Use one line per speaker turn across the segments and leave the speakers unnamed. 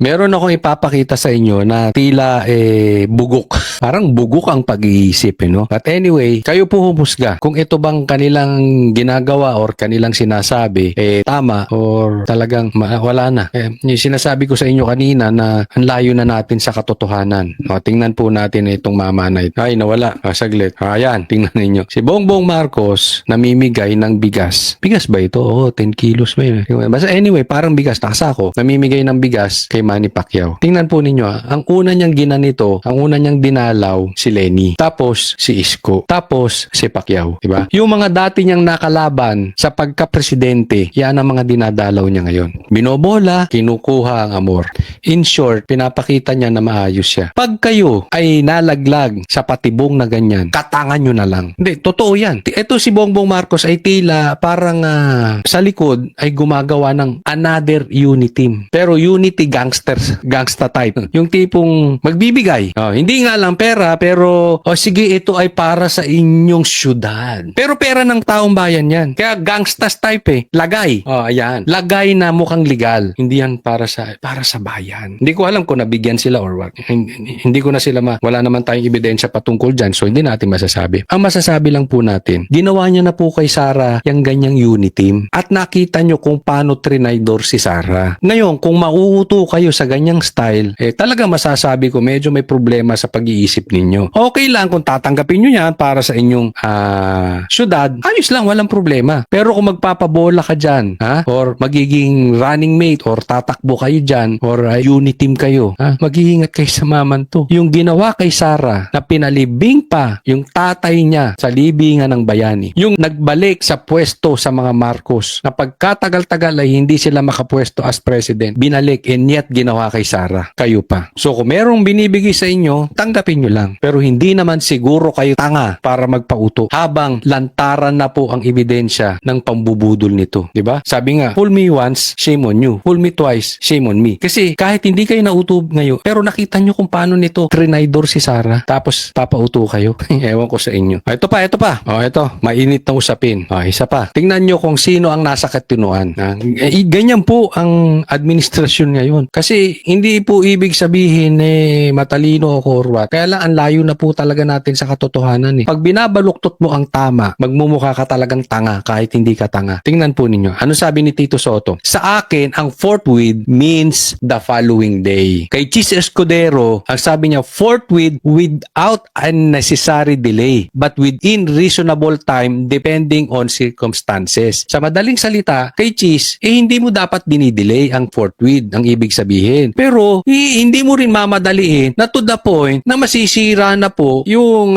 Meron akong ipapakita sa inyo na tila bugok. Parang bugok ang pag-iisip, no? But anyway, kayo po humusga kung ito bang kanilang ginagawa or kanilang sinasabi tama or talagang wala na. Yung sinasabi ko sa inyo kanina na ang layo na natin sa katotohanan. O, tingnan po natin itong mamanay. Ay, nawala. Saglit. Ayan, tingnan ninyo. Si Bongbong Marcos namimigay ng bigas. Bigas ba ito? Oo, 10 kilos ba yun? Basta anyway, parang bigas. Nakasako. Namimigay ng bigas kay Manny Pacquiao. Tingnan po ninyo, ang una niyang ginanito, ang una niyang dinalaw, si Lenny. Tapos, si Isko. Tapos, si Pacquiao. Diba? Yung mga dati niyang nakalaban sa pagka-presidente, yan ang mga dinadalaw niya ngayon. Binobola, kinukuha ang amor. In short, pinapakita niya na maayos siya. Pag kayo ay nalaglag sa patibong na ganyan, katangan nyo na lang. Hindi, totoo yan. Ito si Bongbong Marcos ay tila parang sa likod ay gumagawa ng another unity team. Pero unity gangsta type. Yung tipong magbibigay. Hindi nga lang pera, pero sige, ito ay para sa inyong syudad. Pero pera ng taong bayan yan. Kaya gangstas type Lagay. Ayan. Lagay na mukhang legal. Hindi yan para sa bayan. Hindi ko alam kung nabigyan sila or what. Hindi ko na sila wala naman tayong ebidensya patungkol dyan, so hindi natin masasabi. Ang masasabi lang po natin, ginawa niya na po kay Sara yung ganyang unity team at nakita nyo kung paano trinaydor si Sara. Ngayon, kung mauuto kayo sa ganyang style, talaga masasabi ko medyo may problema sa pag-iisip ninyo. Okay lang kung tatanggapin nyo yan para sa inyong syudad, ayos lang, walang problema. Pero kung magpapabola ka dyan, or magiging running mate, or tatakbo kayo dyan, or unity team kayo, mag-iingat kayo sa mamanto. Yung ginawa kay Sara na pinalibing pa yung tatay niya sa libingan ng bayani, yung nagbalik sa pwesto sa mga Marcos na pagkatagal-tagal ay hindi sila makapwesto as president, binalik and yet ginawa kay Sara, kayo pa. So kung merong binibigay sa inyo, tanggapin nyo lang. Pero hindi naman siguro kayo tanga para magpauto habang lantaran na po ang ebidensya ng pambubudol nito. Diba? Sabi nga, fool me once, shame on you. Fool me twice, shame on me. Kasi kahit hindi kayo nauto ngayon, pero nakita nyo kung paano nito trinaydor si Sara, tapos papauto kayo. Ewan ko sa inyo. Ito pa. Ito, mainit na usapin. Isa pa. Tingnan nyo kung sino ang nasa katinuan. Ganyan po ang administrasyon ngayon. Kasi hindi po ibig sabihin matalino o what. Kaya lang ang layo na po talaga natin sa katotohanan. Pag binabaluktot mo ang tama, magmumukha ka talagang tanga kahit hindi ka tanga. Tingnan po ninyo. Ano sabi ni Tito Soto? Sa akin, ang forthwith means the following day. Kay Chis Escudero, ang sabi niya, forthwith without unnecessary delay, but within reasonable time depending on circumstances. Sa madaling salita, kay Chis, hindi mo dapat dinidelay ang forthwith, ang ibig sabihin. Pero, hindi mo rin mamadaliin na to the point na masisira na po yung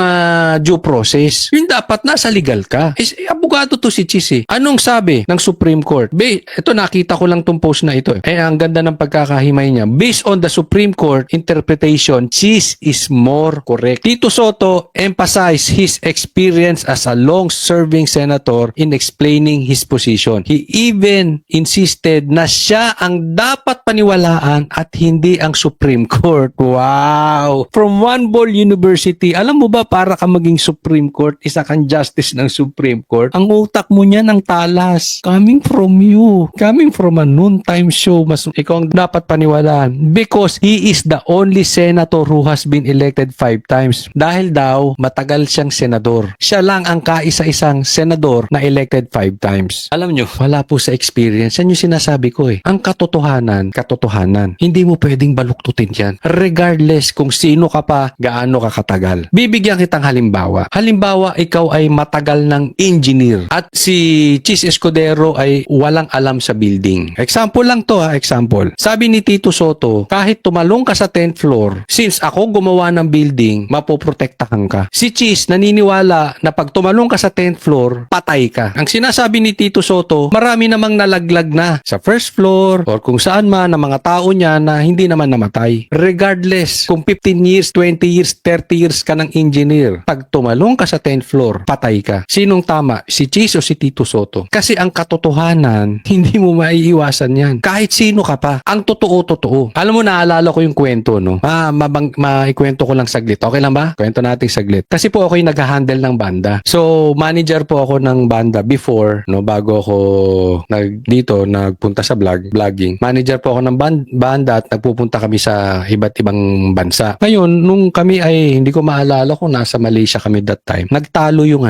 due process. Yung dapat nasa legal ka. Abogado to si Chis Anong sabi ng Supreme Court? Ito nakita ko lang tong post na ito. Ang ganda ng pagkakahimay niya. Based on the Supreme Court interpretation, Chis is more correct. Tito Soto emphasized his experience as a long-serving senator in explaining his position. He even insisted na siya ang dapat paniwalaan at hindi ang Supreme Court. Wow! From One Ball University, alam mo ba para ka maging Supreme Court, isa kang justice ng Supreme Court, ang utak mo niya ng talas. Coming from you. Coming from a noontime show, mas ikaw ang dapat paniwalaan. Because he is the only senator who has been elected 5 times. Dahil daw, matagal siyang senador. Siya lang ang kaisa-isang senador na elected 5 times. Alam nyo, wala po sa experience. Yan yung sinasabi ko Ang katotohanan. Hindi mo pwedeng baluktutin yan. Regardless kung sino ka pa, gaano ka katagal. Bibigyan kitang halimbawa. Halimbawa, ikaw ay matagal ng engineer at si Chis Escudero ay walang alam sa building. Example lang to example. Sabi ni Tito Soto, kahit tumalong ka sa 10th floor, since ako gumawa ng building, mapoprotektahan ka. Si Chis naniniwala na pag tumalong ka sa 10th floor, patay ka. Ang sinasabi ni Tito Soto, marami namang nalaglag na sa first floor or kung saan man ng mga tao niya na hindi naman namatay. Regardless kung 15 years, 20 years, 30 years ka ng engineer, pag tumalong ka sa 10th floor, patay ka. Sinong tama? Si Chis o si Tito Soto? Kasi ang katotohanan, hindi mo maiiwasan yan. Kahit sino ka pa. Ang totoo. Alam mo, naalala ko yung kwento, no? Maikwento ko lang saglit. Okay lang ba? Kwento natin saglit. Kasi po ako yung nag-handle ng banda. So, manager po ako ng banda before, no? Bago ako nagpunta sa vlogging. Manager po ako banda at nagpupunta kami sa iba't ibang bansa. Ngayon, nung kami ay, hindi ko maalala kung nasa Malaysia kami that time, nagtalo yung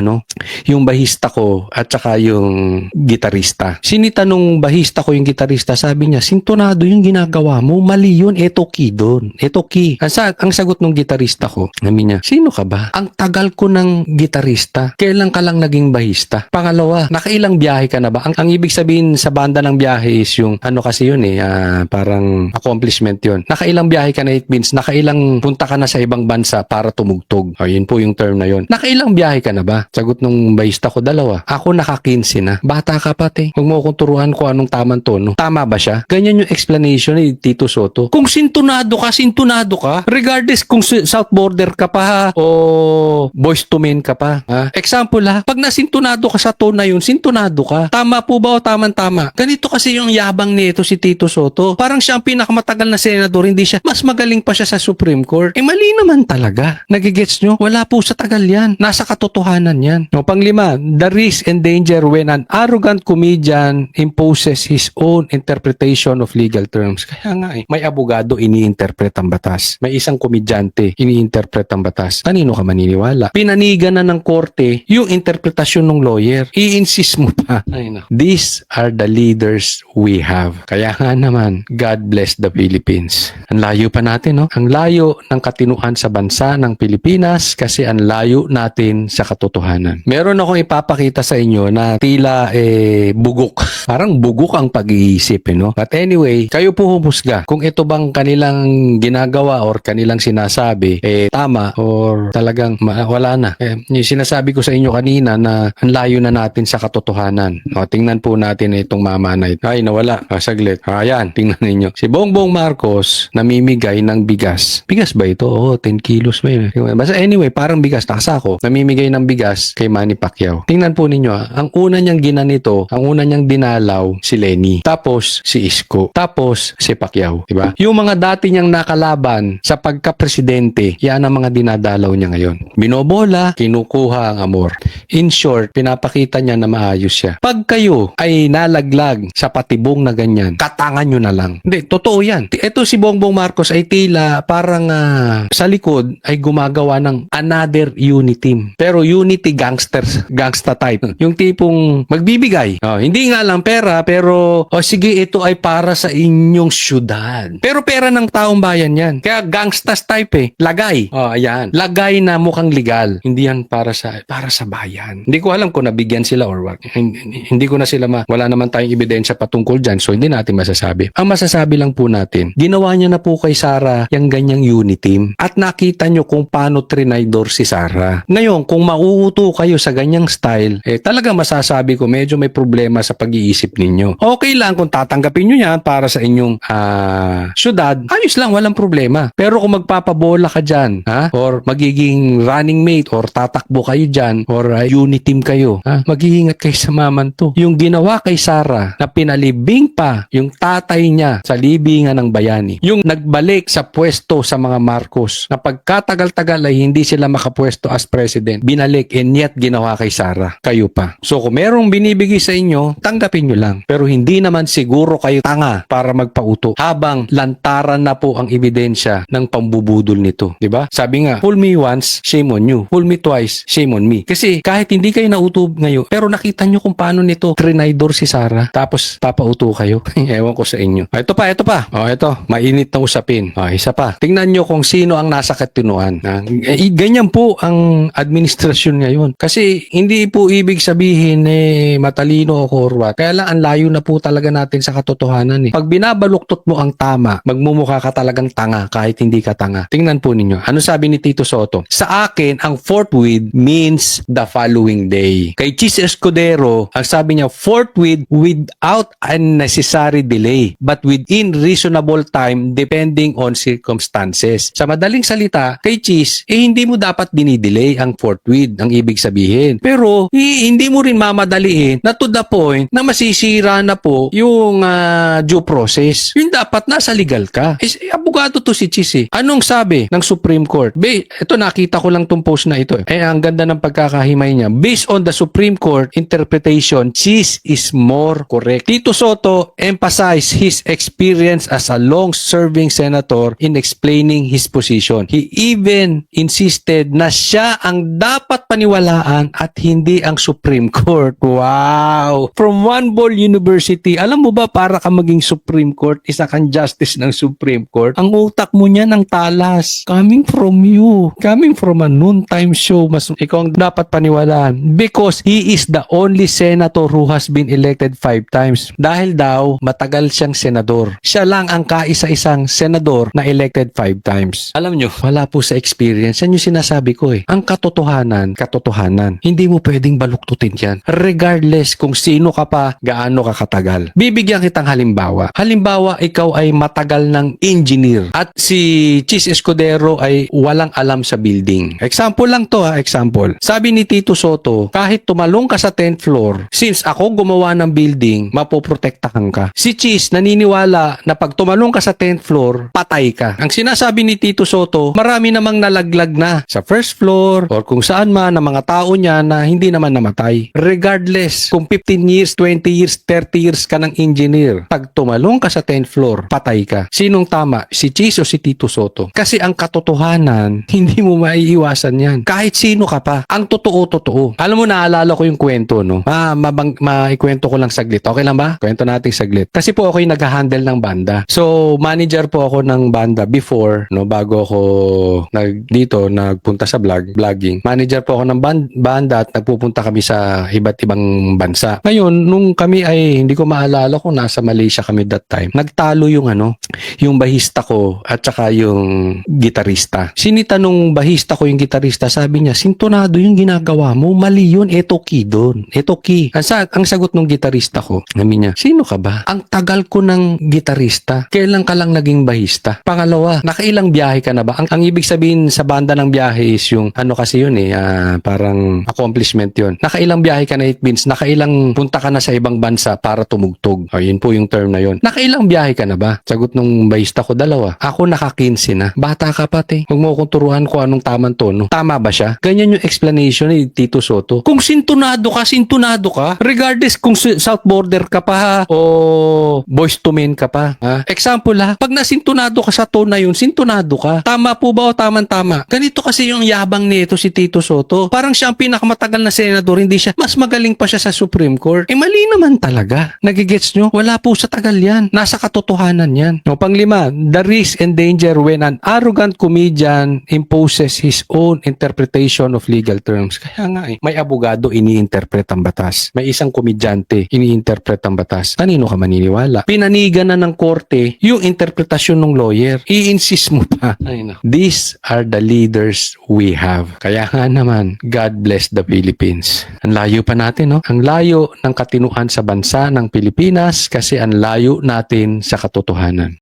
yung bahista ko at saka yung gitarista. Sinita nung bahista ko yung gitarista, sabi niya, sintonado yung ginagawa mo, mali yun, eto key doon, eto key. Ang sagot nung gitarista ko, sabi niya, sino ka ba? Ang tagal ko ng gitarista, kailan ka lang naging bahista? Pangalawa, nakailang biyahe ka na ba? Ang ibig sabihin sa banda ng biyahe is yung, kasi yun parang accomplishment yun. Nakailang biyahe ka na, it means, nakailang punta ka na sa ibang bansa para tumugtog. O, yun po yung term na yun. Nakailang biyahe ka na ba? Sagot nung bahista ko, 2. Ako naka-15 na. Bata ka pati. Huwag mo akong turuan ko anong tamang tono. Tama ba siya? Ganyan yung explanation ni Tito Soto. Kung sintonado ka. Regardless kung South Border ka pa o Boyz II Men ka pa. Example pag nasintonado ka sa tone na yun, sintonado ka. Tama po ba o tama? Ganito kasi yung yabang nito si Tito Soto. Parang siya ang pinakamatagal na senador, hindi siya. Mas magaling pa siya sa Supreme Court. Mali naman talaga. Nagigets nyo? Wala po sa tagal yan. Nasa katotohanan yan. No, pang-5, the risk and danger when an arrogant comedian imposes his own interpretation of legal terms. Kaya nga may abogado ini-interpret ang batas. May isang komedyante ini-interpret ang batas. Kanino ka maniniwala? Pinanigan na ng korte yung interpretasyon ng lawyer. I-insist mo pa. These are the leaders we have. Kaya nga naman, God bless the Philippines. Ang layo pa natin, no? Ang layo ng katinuan sa bansa ng Pilipinas kasi ang layo natin sa katotohanan. Meron akong ipapakita sa inyo na tila bugok. Parang bugok ang pag-iisip, no? But anyway, kayo po humusga kung ito bang kanilang ginagawa or kanilang sinasabi tama or talagang wala na. Yung sinasabi ko sa inyo kanina na ang layo na natin sa katotohanan. O, tingnan po natin itong mama na ito. Ay, nawala. Saglit. Ayan, tingnan ninyo. Si Bongbong Marcos namimigay ng bigas. Bigas ba ito? 10 kilos ba yun? Basta anyway, parang bigas. Nakasako. Namimigay ng bigas kay Manny Pacquiao. Tingnan po ninyo. Ang una niyang ginanito, ang una niyang dinalaw, si Lenny. Tapos, si Isko. Tapos, si Pacquiao. Diba? Yung mga dati niyang nakalaban sa pagka-presidente, yan ang mga dinadalaw niya ngayon. Binobola, kinukuha ang amor. In short, pinapakita niya na maayos siya. Pag kayo ay nalaglag sa patibong na ganyan, katangan nyo na lang. Hindi, totoo yan. Ito si Bongbong Marcos ay tila parang sa likod ay gumagawa ng another unity team. Pero unity gangsta type. Yung tipong magbibigay. Hindi nga lang pera, pero sige, ito ay para sa inyong syudad. Pero pera ng taong bayan yan. Kaya gangstas type Lagay. Ayan. Lagay na mukhang legal. Hindi yan para sa bayan. Hindi ko alam kung nabigyan sila or what. Hindi ko na sila wala naman tayong ebidensya patungkol dyan, so hindi natin masasabi. Ang masasabi lang po natin, ginawa niya na po kay Sara yung ganyang unity team at nakita nyo kung paano trinaydor si Sara. Ngayon, kung mauuto kayo sa ganyang style, talaga masasabi ko medyo may problema sa pag-iisip ninyo. Okay lang kung tatanggapin nyo yan para sa inyong syudad, ayos lang, walang problema. Pero kung magpapabola ka dyan, or magiging running mate, or tatakbo kayo dyan, or unity team kayo, mag-iingat kayo sa maman to. Yung ginawa kay Sara na pinalibing pa yung tatay niya sa libingan ng bayani. Yung nagbalik sa pwesto sa mga Marcos na pagkatagal-tagal ay hindi sila makapwesto as president. Binalik and yet ginawa kay Sara. Kayo pa. So kung merong binibigay sa inyo, tanggapin nyo lang. Pero hindi naman siguro kayo tanga para magpauto habang lantaran na po ang ebidensya ng pambubudol nito. Diba? Sabi nga, fool me once, shame on you. Fool me twice, shame on me. Kasi kahit hindi kayo nauto ngayon, pero nakita nyo kung paano nito trinaydor si Sara, tapos papauto kayo. Ewan ko sa inyo. Ito pa. Ito, mainit na usapin. Isa pa. Tingnan nyo kung sino ang nasa katinuan. Ganyan po ang administrasyon ngayon. Kasi hindi po ibig sabihin matalino o korwa. Kaya lang ang layo na po talaga natin sa katotohanan. Pag binabaluktot mo ang tama, magmumukha ka talagang tanga kahit hindi ka tanga. Tingnan po ninyo. Ano sabi ni Tito Soto? Sa akin, ang forthwith means the following day. Kay Chis Escudero, ang sabi niya, forthwith without unnecessary delay, but within reasonable time depending on circumstances. Sa madaling salita, kay Chis, hindi mo dapat dinidelay ang forthwith, ang ibig sabihin. Pero, hindi mo rin mamadaliin na to the point na masisira na po yung due process. Yung dapat nasa legal ka. Abogado to si Chis Anong sabi ng Supreme Court? Ito nakita ko lang tong post na ito. Ang ganda ng pagkakahimay niya. Based on the Supreme Court interpretation, Chis is more correct. Tito Soto emphasized his experience experience as a long-serving senator in explaining his position. He even insisted na siya ang dapat paniwalaan at hindi ang Supreme Court. Wow! From One Ball University, alam mo ba para ka maging Supreme Court, isa kang justice ng Supreme Court, ang utak mo niya ng talas. Coming from you. Coming from a noontime show, mas ikaw ang dapat paniwalaan. Because he is the only senator who has been elected 5 times. Dahil daw, matagal siyang senador. Siya lang ang kaisa-isang senador na elected 5 times. Alam nyo, wala po sa experience. Yan yung sinasabi ko eh. Ang katotohanan, katotohanan. Hindi mo pwedeng baluktutin yan. Regardless kung sino ka pa, gaano ka katagal. Bibigyan kitang halimbawa. Halimbawa, ikaw ay matagal ng engineer at si Chis Escudero ay walang alam sa building. Example lang to ha, example. Sabi ni Tito Soto, kahit tumalong ka sa 10th floor, since ako gumawa ng building, mapoprotektahan ka. Si Chis naniniwala na pag tumalong ka sa 10th floor, patay ka. Ang sinasabi ni Tito Soto, marami namang nalaglag na sa first floor or kung saan man ng mga tao niya na hindi naman namatay. Regardless kung 15 years, 20 years, 30 years ka ng engineer, pag tumalong ka sa 10th floor, patay ka. Sinong tama? Si Chis o si Tito Soto? Kasi ang katotohanan, hindi mo maiiwasan yan. Kahit sino ka pa. Ang totoo. Alam mo, naalala ko yung kwento, no? Maikwento ko lang saglit. Okay lang ba? Kwento natin saglit. Kasi po ako yung nag-handle ng banda. So, manager po ako ng banda before, no? Bago ako nagpunta sa vlogging. Manager po ako ng banda at nagpupunta kami sa iba't ibang bansa. Ngayon, nung kami ay, hindi ko maalala kung nasa Malaysia kami that time, nagtalo yung bahista ko at saka yung gitarista. Sinita nung bahista ko yung gitarista, sabi niya, sintonado yung ginagawa mo, mali yun, eto key doon. Eto key. Ang sagot nung gitarista ko, sabi niya, sino ka ba? Ang tagal ko ng gitarista. Kailan ka lang naging bahista? Pangalawa, nakailang biyahe ka na ba? Ang ibig sabihin sa banda ng biyahe is yung, kasi yun parang accomplishment yun. Nakailang biyahe ka na, it means nakailang punta ka na sa ibang bansa para tumugtog. O, yun po yung term na yun. Nakailang biyahe ka na ba? Sagot nung bahista ko, 2. Ako naka-15 na. Bata ka pa, te. Huwag mo akong turuan ko anong tamang tono. Tama ba siya? Ganyan yung explanation ni Tito Soto. Kung sintonado ka. Regardless kung South Border ka pa o Boyz II Men ka pa. Example pag nasintonado ka sa tone na yun, sintonado ka. Tama po ba o tama? Ganito kasi yung yabang nito si Tito Soto. Parang siya ang pinakamatagal na senador, hindi siya. Mas magaling pa siya sa Supreme Court. Mali naman talaga. Nagigets nyo? Wala po sa tagal yan. Nasa katotohanan yan. No, 5, the risk and danger when an arrogant comedian imposes his own interpretation of legal terms. Kaya nga may abogado iniinterpret ang batas. May isang komedyante iniinterpret ang batas. Kanino ka maniniwala? Pinanigan na ng korte yung interpretasyon ng lawyer. I-insist mo pa. These are the leaders we have. Kaya nga naman, God bless the Philippines. Ang layo pa natin, no? Ang layo ng katinuan sa bansa ng Pilipinas kasi ang layo natin sa katotohanan.